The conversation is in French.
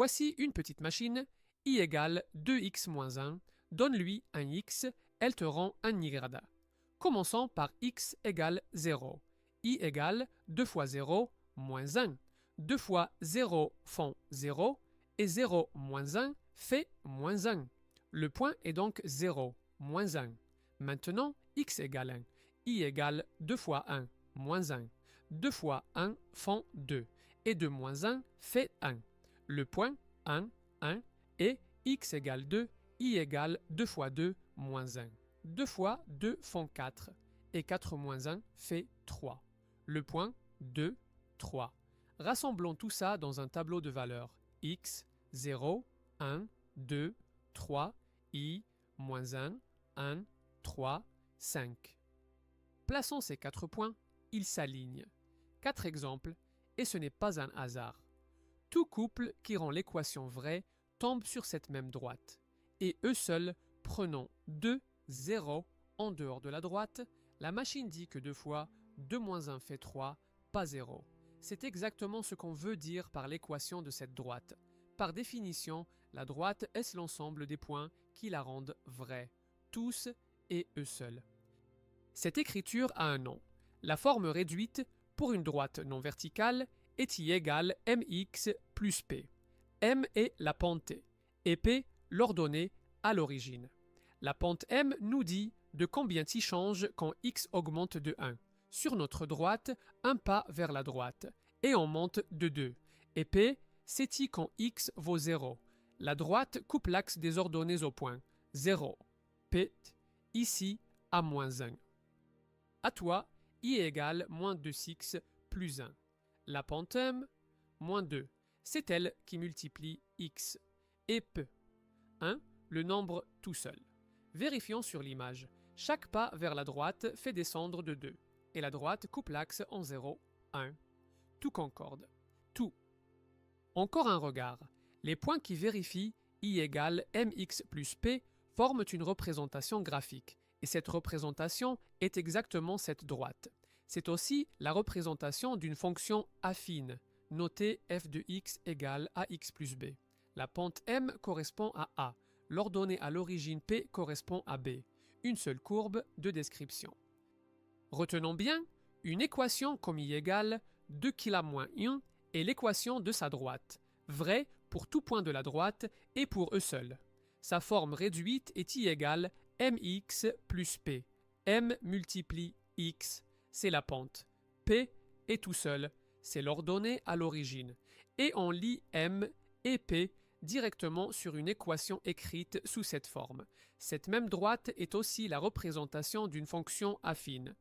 Voici une petite machine, i égale 2x moins 1, donne-lui un x, elle te rend un y. Commençons par x égale 0. I égale 2 fois 0 moins 1. 2 fois 0 font 0 et 0 moins 1 fait moins 1. Le point est donc 0, moins 1. Maintenant, x égale 1. I égale 2 fois 1 moins 1. 2 fois 1 font 2 et 2 moins 1 fait 1. Le point 1, 1 et x égale 2, i égale 2 fois 2 moins 1. 2 fois 2 font 4 et 4 moins 1 fait 3. Le point 2, 3. Rassemblons tout ça dans un tableau de valeurs x, 0, 1, 2, 3, i, moins 1, 1, 3, 5. Plaçons ces 4 points, ils s'alignent. 4 exemples, et ce n'est pas un hasard. Tout couple qui rend l'équation vraie tombe sur cette même droite. Et eux seuls, prenons 2, 0 en dehors de la droite, la machine dit que 2 fois 2 moins 1 fait 3, pas 0. C'est exactement ce qu'on veut dire par l'équation de cette droite. Par définition, la droite est l'ensemble des points qui la rendent vraie, tous et eux seuls. Cette écriture a un nom. La forme réduite, pour une droite non verticale, est I égale mx plus p. M est la pente t, et p l'ordonnée à l'origine. La pente m nous dit de combien t change quand x augmente de 1. Sur notre droite, un pas vers la droite, et on monte de 2. Et p, c'est i quand x vaut 0. La droite coupe l'axe des ordonnées au point 0. P, ici, à moins 1. À toi, i égale moins 2x plus 1. La pente m, moins 2. C'est elle qui multiplie x. Et p, 1, le nombre tout seul. Vérifions sur l'image. Chaque pas vers la droite fait descendre de 2. Et la droite coupe l'axe en 0, 1. Tout concorde. Tout. Encore un regard. Les points qui vérifient i égale mx plus p forment une représentation graphique. Et cette représentation est exactement cette droite. C'est aussi la représentation d'une fonction affine, notée f de x égale ax plus b. La pente m correspond à a. L'ordonnée à l'origine p correspond à b. Une seule courbe de description. Retenons bien, une équation comme i égale 2 moins 1 est l'équation de sa droite, vraie pour tout point de la droite et pour eux seuls. Sa forme réduite est i égale mx plus p. M multiplie x, c'est la pente. P est tout seul, c'est l'ordonnée à l'origine. Et on lit m et p directement sur une équation écrite sous cette forme. Cette même droite est aussi la représentation d'une fonction affine.